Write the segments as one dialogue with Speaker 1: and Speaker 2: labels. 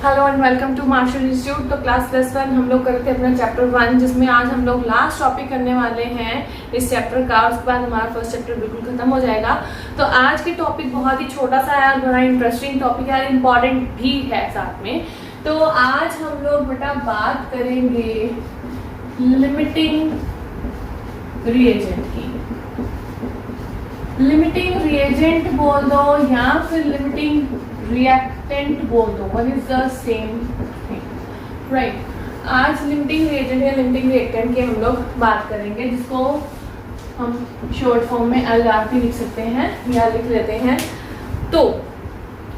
Speaker 1: Hello and welcome to Marshal Institute. तो class +1 हम लोग करते हैं अपना चैप्टर 1, जिसमें आज हम लोग लास्ट टॉपिक करने वाले हैं इस चैप्टर का। उसके बाद हमारा फर्स्ट चैप्टर बिल्कुल खत्म हो जाएगा। तो आज के टॉपिक बहुत ही छोटा सा है और बड़ा इंटरेस्टिंग टॉपिक है, इम्पॉर्टेंट भी है साथ में। तो आज हम लोग बेटा बात करेंगे लिमिटिंग रिएजेंट की। लिमिटिंग रिएजेंट बोल दो या फिर लिमिटिंग रिएक्टेंट बोल दो, one is the same thing, right. आज लिमिटिंग रिएजेंट या लिमिटिंग रिएक्टेंट की हम लोग बात करेंगे, जिसको हम शॉर्ट फॉर्म में LRT लिख सकते हैं या लिख लेते हैं। तो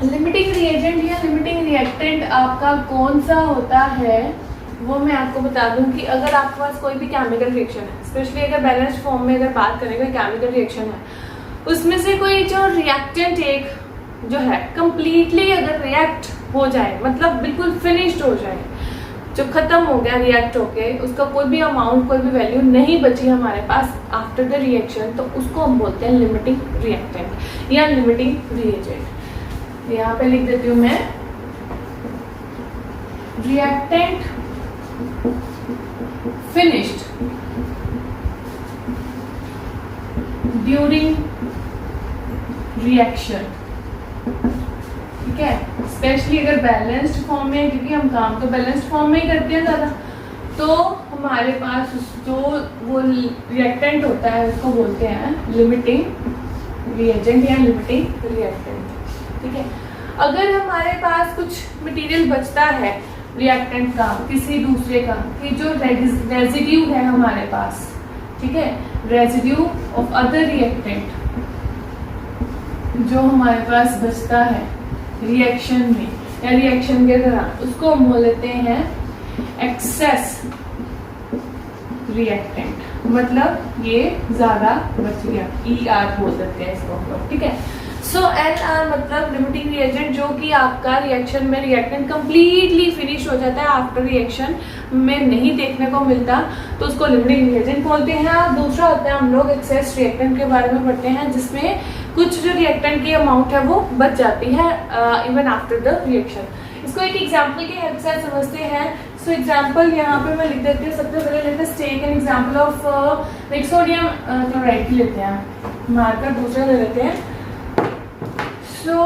Speaker 1: लिमिटिंग रिएजेंट या लिमिटिंग रिएक्टेंट आपका कौन सा होता है वो मैं आपको बता दूं कि अगर आपके पास कोई भी केमिकल रिएक्शन है, स्पेशली अगर बैलेंस्ड फॉर्म में अगर बात करें, कोई केमिकल रिएक्शन है, उसमें से कोई जो रिएक्टेंट एक जो है कंप्लीटली अगर रिएक्ट हो जाए, मतलब बिल्कुल फिनिश्ड हो जाए, जो खत्म हो गया रिएक्ट होके, उसका कोई भी अमाउंट, कोई भी वैल्यू नहीं बची हमारे पास आफ्टर द रिएक्शन, तो उसको हम बोलते हैं लिमिटिंग रिएक्टेंट या लिमिटिंग रिएजेंट। यहाँ पे लिख देती हूँ मैं, रिएक्टेंट फिनिश्ड ड्यूरिंग रिएक्शन, ठीक है। स्पेशली अगर बैलेंस्ड फॉर्म में, क्योंकि हम काम तो बैलेंस्ड फॉर्म में ही करते हैं ज़्यादा, तो हमारे पास जो वो रिएक्टेंट होता है उसको बोलते हैं लिमिटिंग रिएजेंट या लिमिटिंग रिएक्टेंट, ठीक है। अगर हमारे पास कुछ मटेरियल बचता है रिएक्टेंट का, किसी दूसरे का, कि जो रेजिड्यू है हमारे पास, ठीक है, रेजिड्यू ऑफ अदर रिएक्टेंट जो हमारे पास बचता है रिएक्शन में या रिएक्शन के दौरान, उसको हम बोल लेते हैं एक्सेस रिएक्टेंट, मतलब ये ज्यादा बच गया, ER बोल देते हैं इसको हम लोग, ठीक है। सो LR मतलब लिमिटिंग रिएजेंट, जो कि आपका रिएक्शन में रिएक्टेंट कंप्लीटली फिनिश हो जाता है, आफ्टर रिएक्शन में नहीं देखने को मिलता, तो उसको लिमिटिंग रिएजेंट बोलते हैं। और दूसरा होता है, हम लोग एक्सेस रिएक्टेंट के बारे में पढ़ते हैं, जिसमें कुछ जो रिएक्टेंट की अमाउंट है वो बच जाती है इवन आफ्टर द रिएक्शन। इसको एक एग्जाम्पल की हेल्प से समझते हैं। सो एग्जाम्पल यहाँ पे मैं लिख देती हूँ। सबसे पहले लेते हैं take an example of sodium chloride लेते हैं, मार्कर दूसरा ले लेते हैं। So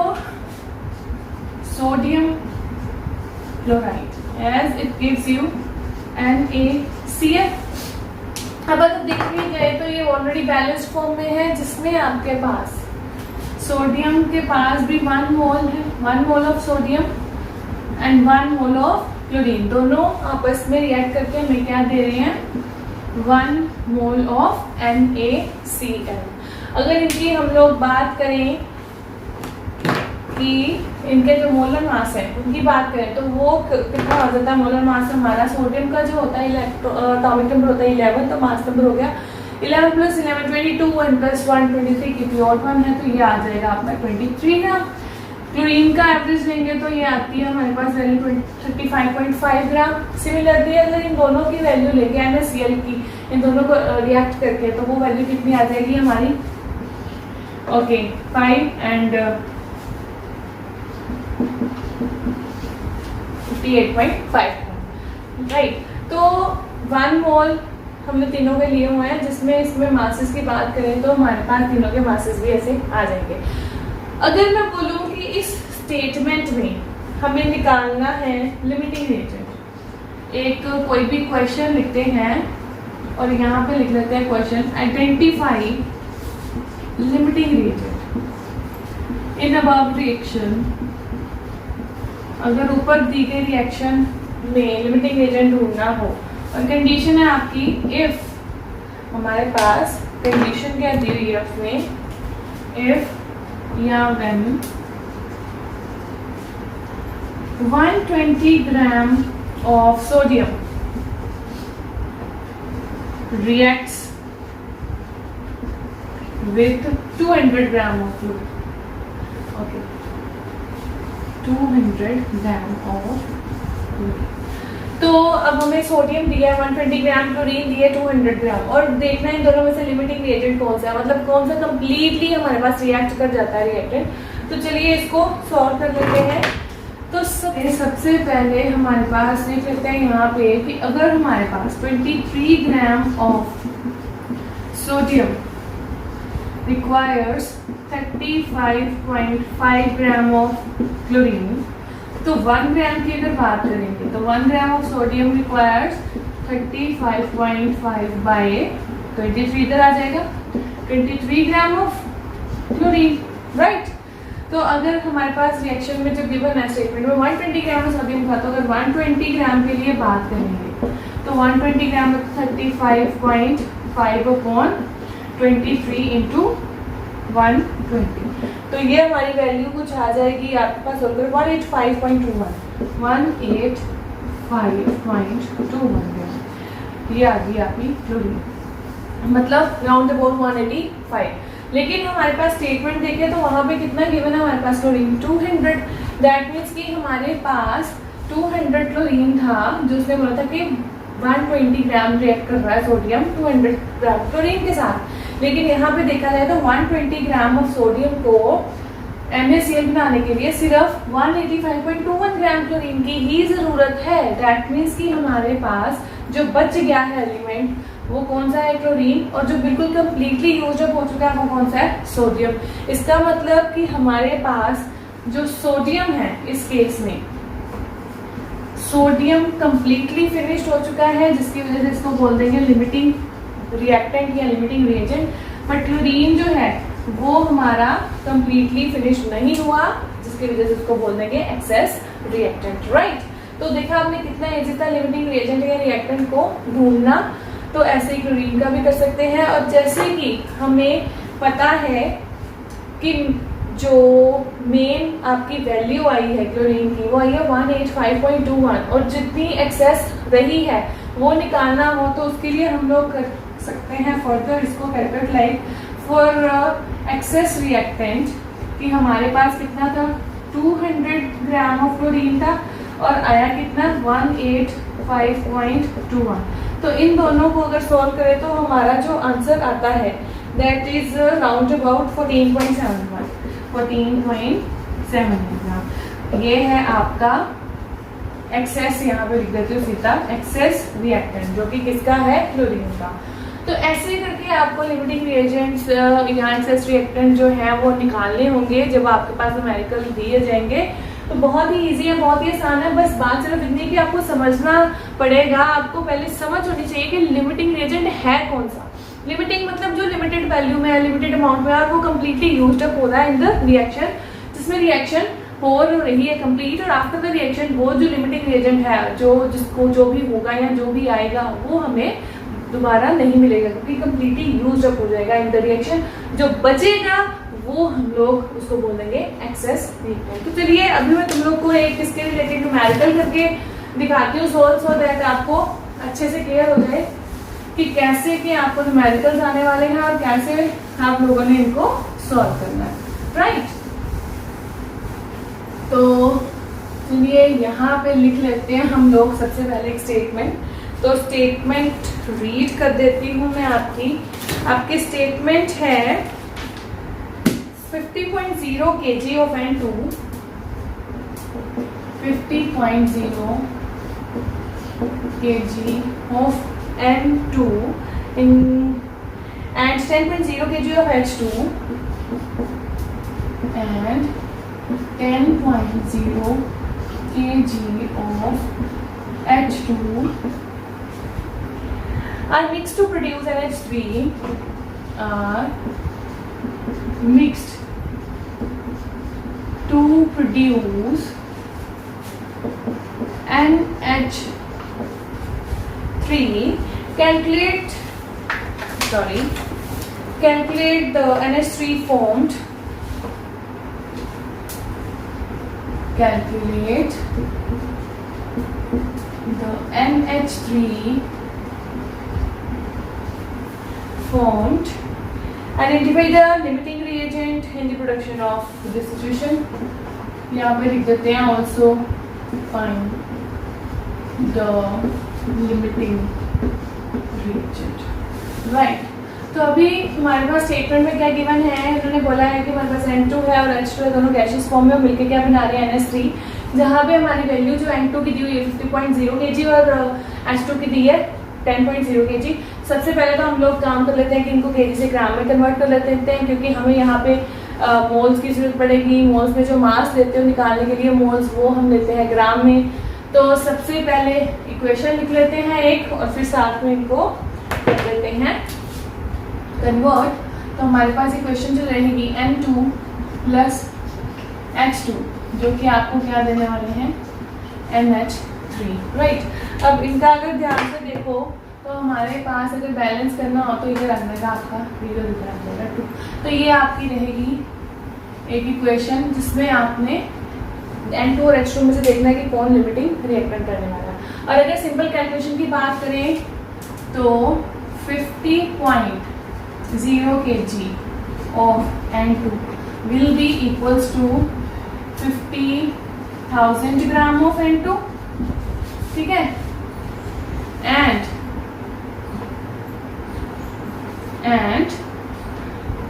Speaker 1: sodium chloride as it gives you NaCl। अब अगर देखने गए तो ये ऑलरेडी बैलेंस्ड फॉर्म में है, जिसमें आपके पास सोडियम के पास भी 1 मोल है, 1 mole of sodium and 1 mole of chlorine, दोनों आपस में रिएक्ट करके हमें क्या दे रहे हैं, 1 मोल ऑफ NaCl। अगर इनकी हम लोग बात करें कि इनके जो मोलर मास है उनकी बात करें, तो वो कितना हो जाता है मोलर मास हमारा। सोडियम का जो होता है एटॉमिक नंबर होता है 11, तो मास नंबर हो गया 11 + 11 22 1 + 1 23, की प्योर 1 है, तो ये आ जाएगा आपका 23 ग्राम। क्लोरीन का एवरेज लेंगे तो ये आती है हमारे पास वैल्यू 35.5 ग्राम। सिमिलरली अगर इन दोनों की वैल्यू लेंगे NaCl की, इन दोनों को रिएक्ट करके, तो वो वैल्यू कितनी आ जाएगी हमारी, ओके 5 एंड 58.5, राइट। तो 1 मोल हमने तीनों के लिए हुए हैं, जिसमें इसमें मासेस की बात करें तो हमारे पास तीनों के मासेस भी ऐसे आ जाएंगे। अगर मैं बोलूँ कि इस स्टेटमेंट में हमें निकालना है लिमिटिंग रिएजेंट, एक कोई भी क्वेश्चन लिखते हैं और यहाँ पे लिख लेते हैं question, identify limiting reagent in above reaction. अगर ऊपर दी गई रिएक्शन में लिमिटिंग एजेंट ढूंढना हो और कंडीशन है आपकी, इफ हमारे पास कंडीशन क्या दी हुई है उसमें, इफ या when 120 gram of sodium reacts with 200 gram of fluid, okay 200 gram of chlorine. तो अब हमें सोडियम दिया है 120 ग्राम, क्लोरीन दिया है 200 ग्राम, और देखना है इन दोनों में से लिमिटिंग रिएजेंट कौन सा है, मतलब कौन सा कंप्लीटली हमारे पास रिएक्ट कर जाता है रिएक्टेंट। तो चलिए इसको सॉल्व कर लेते हैं। तो सब ओके, सबसे पहले हमारे पास देख लेते हैं यहाँ पे कि अगर हमारे पास 23 gram of sodium requires 35.5 gram of chlorine, तो 1 ग्राम की अगर बात करेंगे तो 1 gram of sodium requires 35.5 by 23, इधर आ जाएगा 23 ग्राम ऑफ क्लोरीन, राइट। तो अगर हमारे पास रिएक्शन में जो गिवन है स्टेटमेंट में 120 ग्राम ऑफ सोडियम था, तो अगर 120 ग्राम के लिए बात करेंगे तो 120 ग्राम 35.5 अपॉन 23 इंटू 120, तो ये हमारी वैल्यू कुछ आ जाएगी आपके पास होकर 185.21 185.21 ये आ गई आपकी क्लोरीन, मतलब राउंड अबाउट 185। लेकिन हमारे पास स्टेटमेंट देखें तो वहाँ पे कितना गिवन है हमारे पास क्लोरीन 200, दैट मीन्स कि हमारे पास 200 क्लोरीन था, जो उसने बोला था कि 120 ग्राम रिएक्ट कर रहा है सोडियम 200 ग्राम क्लोरीन के साथ। लेकिन यहाँ पे देखा जाए तो 120 ग्राम ऑफ सोडियम को MaCl बनाने के लिए सिर्फ 185.21 ग्राम क्लोरीन की ही जरूरत है। दैट मीन्स कि हमारे पास जो बच गया है एलिमेंट वो कौन सा है, क्लोरीन, और जो बिल्कुल कंप्लीटली यूज अप हो चुका है वो कौन सा है, सोडियम। इसका मतलब कि हमारे पास जो सोडियम है, इस केस में सोडियम कंप्लीटली फिनिश्ड हो चुका है, जिसकी वजह से इसको बोल देंगे लिमिटिंग रिएक्टेंट या लिमिटिंग रिएजेंट। बट क्लोरीन जो है वो हमारा कंप्लीटली फिनिश नहीं हुआ, जिसकी वजह से उसको बोल देंगे एक्सेस रिएक्टेंट, राइट। तो देखा आपने कितना इजी था लिमिटिंग रिएजेंट या रिएक्टेंट को ढूंढना। तो ऐसे ही क्लोरीन का भी कर सकते हैं। और जैसे कि हमें पता है कि जो मेन आपकी वैल्यू आई है क्लोरीन की वो आई है 185.21, और जितनी एक्सेस रही है वो निकालना हो तो उसके लिए हम लोग कर सकते हैं फर्दर इसको calculate like for excess reactant कि हमारे पास कितना था 200 ग्राम ऑफ क्लोरीन था और आया कितना 185.21। तो इन दोनों को अगर सॉल्व करें तो हमारा जो आंसर आता है दैट इज राउंड अबाउट 14.71 ग्राम। ये है आपका एक्सेस, यहाँ पे लिख देती हूँ सीधा एक्सेस रिएक्टेंट, जो कि किसका है, क्लोरीन का। तो ऐसे करके आपको लिमिटिंग रिएजेंट्स या एक्सेस रिएक्टेंट जो है वो निकालने होंगे जब आपके पास न्यूमेरिकल दिए जाएंगे। तो बहुत ही इजी है, बहुत ही आसान है। बस बात सिर्फ इतनी कि आपको समझना पड़ेगा, आपको पहले समझ होनी चाहिए कि लिमिटिंग रिएजेंट है कौन सा। लिमिटिंग मतलब जो लिमिटेड वैल्यू में है, लिमिटेड अमाउंट में, और वो कम्प्लीटली यूज्ड अप हो रहा है इन द रिएक्शन, जिसमें रिएक्शन हो रही है कंप्लीट, और आफ्टर द रिएक्शन वो जो लिमिटिंग रिएजेंट है जो जिसको जो भी होगा या जो भी आएगा वो हमें दोबारा नहीं मिलेगा, क्योंकि कंप्लीटली यूज्ड अप हो जाएगा इन द रिएक्शन। जो बचेगा वो हम लोग उसको बोल देंगे एक्सेस रिएक्टेंट। तो चलिए अभी मैं तुम लोग को एक इसके रिलेटेड न्यूमेरिकल करके दिखाती हूँ सॉल्व, सो दैट आपको अच्छे से क्लियर हो जाए कि कैसे कि आपको न्यूमेरिकल्स आने वाले हैं और कैसे आप लोगों ने इनको सॉल्व करना है, राइट। तो चलिए यहाँ पे लिख लेते हैं हम लोग सबसे पहले एक स्टेटमेंट। तो स्टेटमेंट रीड कर देती हूँ मैं आपकी स्टेटमेंट है 50.0 kg of N2, 50.0 kg of N2 and 10.0 kg of H2 and 10.0 kg of H2 are mixed to produce NH3 are mixed to produce NH3. Calculate the NH3 formed. Calculate the NH3 formed. Identify the limiting reagent in the production of this situation. यहाँ पे लिख देते हैं also find the limiting reagent, right। तो अभी हमारे पास statement में क्या गिवन है, उन्होंने बोला है कि हमारे पास N2 है और H2 है, दोनों गैसियस फॉर्म में मिलकर क्या बना रहे हैं NH3। जहाँ पे हमारी वैल्यू जो N2 की दी हुई है 50.0 kg और H2 की दी है 10.0 kg। सबसे पहले तो हम लोग काम कर लेते हैं कि इनको kg से ग्राम में कन्वर्ट कर लेते हैं, क्योंकि हमें यहाँ पे मोल्स की जरूरत पड़ेगी। मोल्स में जो मास लेते हैं निकालने के लिए मोल्स, वो हम लेते हैं ग्राम में। तो सबसे पहले इक्वेशन लिख लेते हैं एक, और फिर साथ में इनको कर लेते हैं कन्वर्ट। तो हमारे पास इक्वेशन जो रहेगी N2 प्लस H2, जो कि आपको क्या देने वाले हैं NH3, राइट। अब इनका अगर ध्यान से देखो तो हमारे पास अगर बैलेंस करना हो तो इधर आ जाएगा आपका 2। तो ये आपकी रहेगी एक इक्वेशन जिसमें आपने N2 और H2 में से देखना है कि कौन लिमिटिंग रिएक्टेंट करने वाला है। और अगर सिंपल कैलकुलेशन की बात करें तो 50.0 kg of N2 will be equals to 50,000 gram of N2, ठीक है, and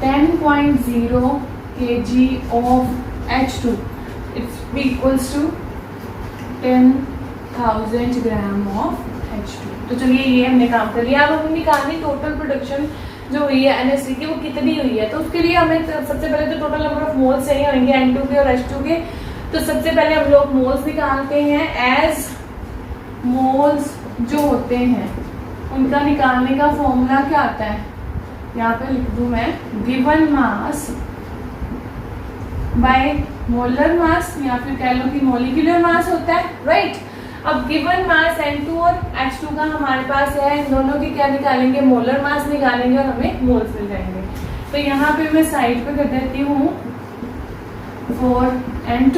Speaker 1: 10.0 kg of H2 it's equals to 10,000 gram of H2। तो चलिए ये हमने काम कर लिया। अब हम निकालनी टोटल प्रोडक्शन जो हुई है NH3 की वो कितनी हुई है। तो उसके लिए हमें सबसे पहले तो टोटल नंबर ऑफ मोल्स चाहिए होंगे N2 के और H2 के। तो सबसे पहले हम लोग मोल्स निकालते हैं। एज मोल्स जो होते हैं उनका निकालने का फॉर्मूला क्या आता है, यहाँ पे लिख दूं मैं, given mass by molar mass, या फिर कह लो कि मोलिकुलर मास होता है, राइट। अब गिवन मास N2 और H2 का हमारे पास है, इन दोनों की क्या निकालेंगे, मोलर मास निकालेंगे और हमें मोल्स मिल जाएंगे। तो यहाँ पे मैं साइड पे कर देती हूँ 4N2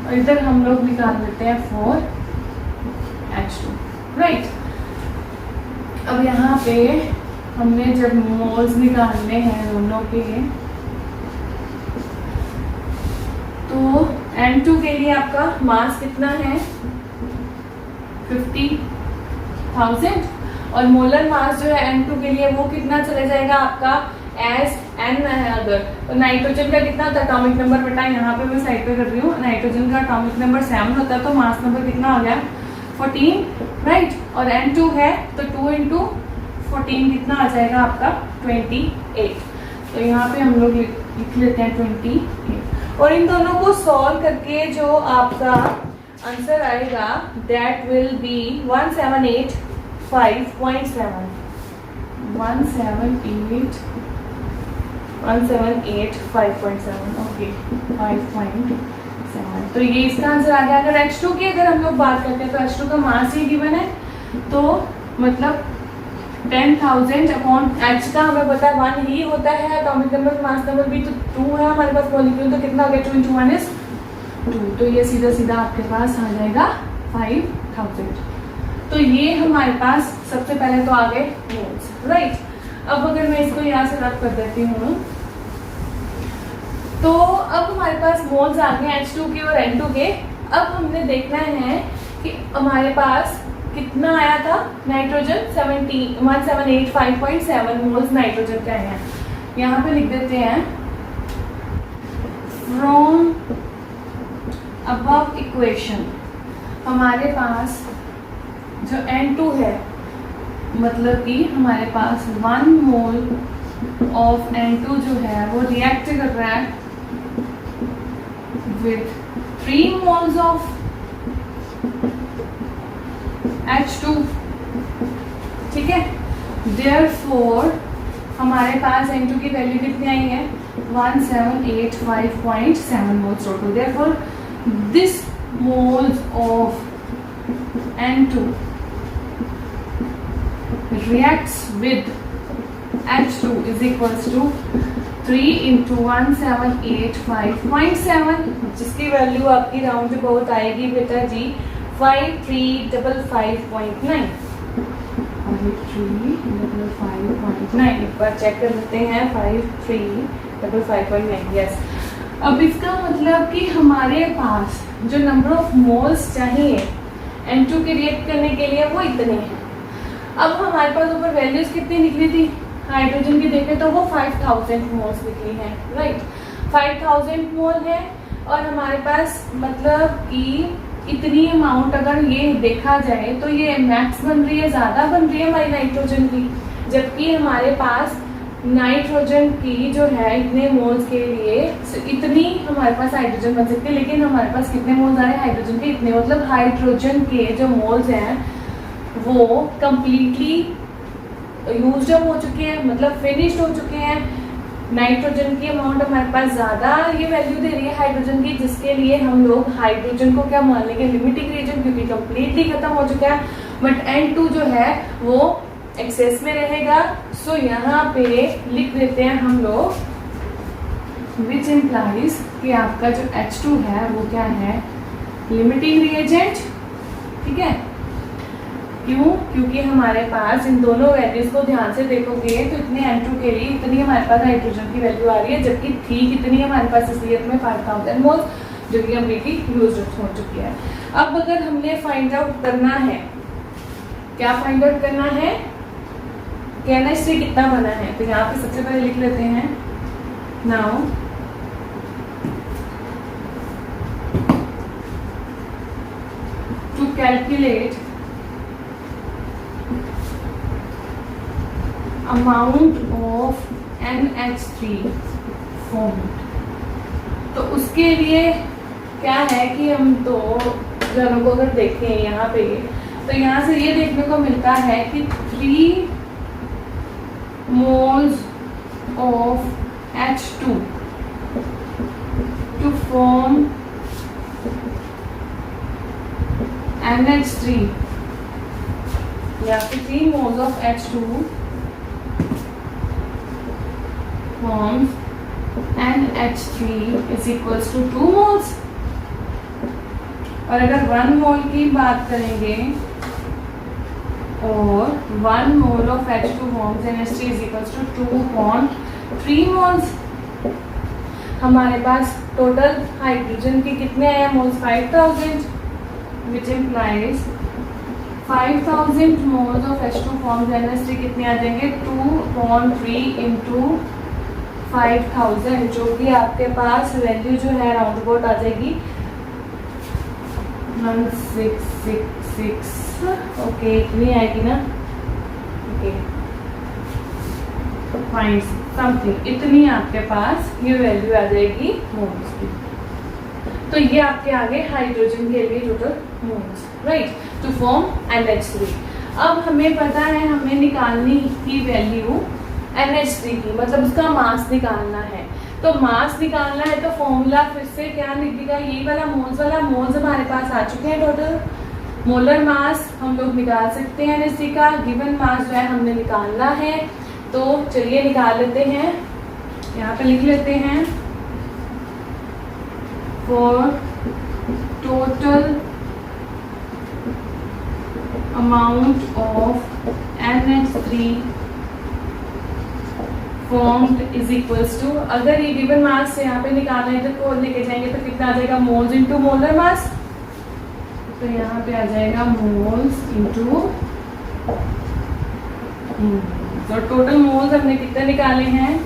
Speaker 1: और इधर हम लोग निकाल देते हैं 4H2, राइट। अब यहाँ पे हमने जब मोल्स निकालने हैं दोनों के, तो N2 के लिए आपका मास कितना है 50,000 और मोलर मास जो है N2 के लिए वो कितना चला जाएगा आपका एज N है अगर, तो नाइट्रोजन का कितना होता है एटॉमिक नंबर बटा, यहाँ पे मैं साइड पे कर रही हूँ, नाइट्रोजन का एटॉमिक नंबर 7 होता है, तो मास नंबर कितना हो गया 14, राइट। और N2 है तो 2 into 14 कितना आ जाएगा आपका 28। तो यहाँ पे हम लोग लिख लेते हैं 28 और इन दोनों को सॉल्व करके जो आपका आंसर आएगा दैट विल बी 1785.7 ओके 5.7। तो ये इसका आंसर आ गया। अगर H2 की अगर हम लोग बात करते हैं तो H2 का मास ही गिवन है, तो मतलब 10,000 अपॉन H का हमें पता है 1 ही होता है, एटॉमिक नंबर मास नंबर भी तो 2 है हमारे पास मॉलिक्यूल, तो कितना हो गया 2 into 1 is 2, तो ये सीधा सीधा आपके पास आ जाएगा 5,000। तो ये हमारे पास सबसे पहले तो आ गए मोल्स, राइट। अब अगर मैं इसको यहाँ से रब कर देती हूँ तो अब हमारे पास मोल्स आ गए H2 के और N2 के। अब हमने देखना है कि हमारे पास कितना आया था नाइट्रोजन 1785.7 मोल्स नाइट्रोजन का है। यहाँ पे लिख देते हैं फ्रॉम अबव इक्वेशन हमारे पास जो N2 है, मतलब कि हमारे पास 1 मोल ऑफ N2 जो है वो रिएक्ट कर रहा है विद 3 मोल्स ऑफ H2, ठीक है। देयरफॉर हमारे पास N2 की वैल्यू कितनी आई है 1785.7 moles total. Therefore this moles of N2 reacts with H2 is equals to 3 into 1785.7, जिसकी वैल्यू आपकी राउंड बहुत आएगी बेटा जी 5355.9। 5355.9 एक बार चेक कर लेते हैं 5355.9, यस। अब इसका मतलब कि हमारे पास जो नंबर ऑफ मोल्स चाहिए N2 के रिएक्ट करने के लिए वो इतने हैं। अब हमारे पास ऊपर वैल्यूज कितनी निकली थी हाइड्रोजन की देखें तो वो 5000 मोल्स निकली है, राइट। 5000 मोल है और हमारे पास मतलब कि इतनी अमाउंट अगर ये देखा जाए तो ये मैक्स बन रही है, ज़्यादा बन रही है हमारी नाइट्रोजन की, जबकि हमारे पास नाइट्रोजन की जो है इतने मोल्स के लिए इतनी हमारे पास हाइड्रोजन बन सकती है, लेकिन हमारे पास कितने मोल्स आ रहे हैं हाइड्रोजन के, इतने। मतलब हाइड्रोजन के जो मोल्स हैं वो कंप्लीटली यूज्ड अप हो चुके हैं, मतलब फिनिश्ड हो चुके हैं। नाइट्रोजन की अमाउंट हमारे पास ज़्यादा ये वैल्यू दे रही है हाइड्रोजन की, जिसके लिए हम लोग हाइड्रोजन को क्या मान लेंगे, लिमिटिंग रीजन, क्योंकि कंप्लीटली खत्म हो चुका है। बट N2 जो है वो एक्सेस में रहेगा। सो यहाँ पे लिख देते हैं हम लोग विच इम्प्लाइज कि आपका जो H2 है वो क्या है, लिमिटिंग रिएजेंट। ठीक है, क्यों? क्योंकि हमारे पास इन दोनों वैल्यूज को ध्यान से देखोगे तो इतने N2 के लिए इतनी हमारे पास हाइड्रोजन की वैल्यू आ रही है, जबकि ठीक इतनी हमारे पास असलियत में 5000 मोल्स जो कि कम्प्लीटली यूज हो चुकी है। अब अगर हमने फाइंड आउट करना है, क्या फाइंड आउट करना है, NH3 कितना बना है, तो यहाँ पे सबसे पहले लिख लेते हैं now to calculate amount of NH3 formed. तो उसके लिए क्या है कि हम दो जनों को अगर देखें यहाँ पे, तो यहाँ से ये देखने को मिलता है कि 3 moles of H2 to form NH3, या फिर 3 moles of H2 forms NH3 is equals to 2 moles। और अगर 1 मोल की बात करेंगे और 1 mole of H2 forms NH3 is equals to 2.3 moles। हमारे पास टोटल हाइड्रोजन के कितने आए moles, 5000, which implies 5000 moles of H2 forms NH3 कितने आ जाएंगे, 2.3 into 5000, जो कि आपके पास वैल्यू जो है राउंड अबाउट आ जाएगी 1666। ओके, इतनी आएगी ना, ओके फाइन, समथिंग इतनी आपके पास ये वैल्यू आ जाएगी मोल्स की। तो ये आपके आगे हाइड्रोजन के लिए total moles, right, to form NH3। अब हमें पता है हमें निकालनी की वैल्यू NH3 की, मतलब उसका मास निकालना है। तो मास निकालना है तो फॉर्मूला फिर से क्या निकलेगा, ये वाला मोल्स हमारे पास आ चुके हैं। टोटल मोलर मास हम लोग निकाल सकते हैं NH3 का, गिवन मास जो है हमने निकालना है। तो चलिए निकाल लेते हैं, यहाँ पे लिख लेते हैं for total amount of NH3 formed is equals to, अगर ये गिवन मास से यहाँ पे निकालना है तो लेके जाएंगे तो कितना आ जाएगा, मोल्स इनटू मोलर मास। तो यहाँ पे आ जाएगा मोल्स इनटू, तो टोटल मोल्स हमने कितने निकाले हैं,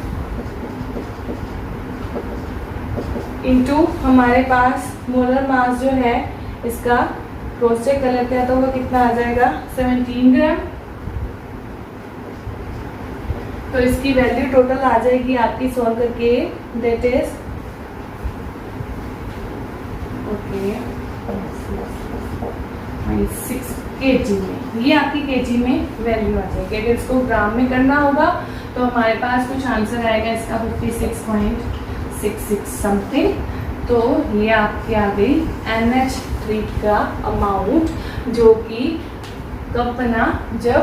Speaker 1: इनटू हमारे पास मोलर मास जो है इसका क्रॉस चेक कर लेते हैं तो वो कितना आ जाएगा 17 ग्राम। तो इसकी वैल्यू टोटल आ जाएगी आपकी सॉल्व करके, दैट इज ओके 6 kg में, ये आपकी kg में वैल्यू आ जाएगी। अगर इसको ग्राम में करना होगा तो हमारे पास कुछ आंसर आएगा इसका 56.66 समथिंग। तो ये आपकी आ गई NH3 का अमाउंट, जो कि कब बना, जब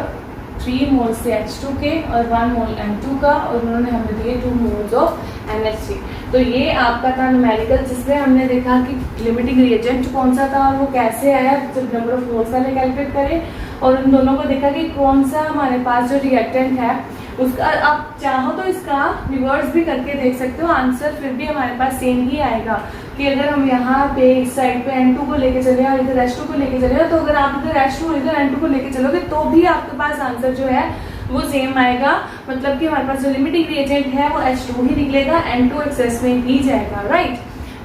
Speaker 1: 3 मोल से H2 के और 1 मोल N2 का, और उन्होंने हमें दिए 2 मोल्स ऑफ NH3। तो ये आपका था न्यूमेरिकल, जिसमें हमने देखा कि लिमिटिंग रिएजेंट कौन सा था और वो कैसे आया, जब नंबर ऑफ मोल्स वाले कैलकुलेट करें, और उन दोनों को देखा कि कौन सा हमारे पास जो रिएक्टेंट है उसका, आप चाहो तो इसका रिवर्स भी करके देख सकते हो, आंसर फिर भी हमारे पास सेम ही आएगा। कि अगर हम यहाँ पे इस साइड पे N2 को लेके चले और इधर H2 को लेके चले, तो अगर आप इधर H2 और इधर N2 को लेके चलोगे तो भी आपके पास आंसर जो है वो सेम आएगा। मतलब कि हमारे पास जो लिमिटिंग रिएजेंट है वो H2 ही निकलेगा, N2 एक्सेस में ही जाएगा, राइट।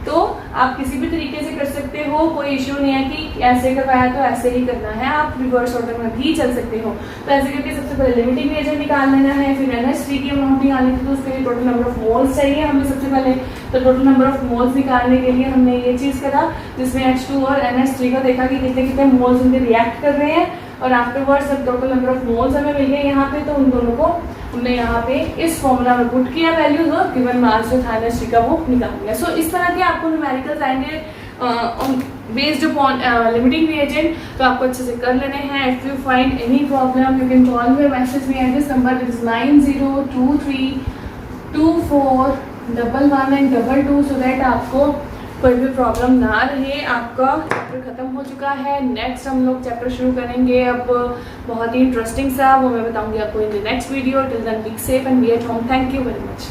Speaker 1: तो आप किसी भी तरीके से कर सकते हो, कोई इश्यू नहीं है कि ऐसे करवाया तो ऐसे ही करना है, आप रिवर्स ऑर्डर में भी चल सकते हो। तो ऐसे करके सबसे पहले लिमिटिंग रिएजेंट निकाल लेना है, फिर NH3 की अमाउंट निकालनी थी तो उसके लिए टोटल नंबर ऑफ मोल्स चाहिए हमें सबसे पहले। तो टोटल नंबर ऑफ मोल्स निकालने के लिए हमने ये चीज़ करा, जिसमें H2 और NH3 का देखा कि कितने कितने मोल्स उनके रिएक्ट कर रहे हैं, और आफ्टरवर्ड्स जब टोटल नंबर ऑफ मोल्स हमें मिल गए यहाँ पे, तो उन दोनों को हमने यहाँ पे इस फॉर्मूला में पुट किया वैल्यूज, और गिवन मास जो था NH3 का वो निकाल लिया। सो इस तरह के आपको न्यूमेरिकल्स आएंगे बेस्ड अपॉन लिमिटिंग रिएजेंट, तो आपको अच्छे से कर लेने हैं। If you find any problem you can call me, message me at this number, it is 9023241122, so that आपको कोई भी प्रॉब्लम ना रहे। आपका चैप्टर खत्म हो चुका है, नेक्स्ट हम लोग चैप्टर शुरू करेंगे अब बहुत ही इंटरेस्टिंग सा, वो मैं बताऊंगी आपको in the next video. Till then be safe and be at home. Thank you very much.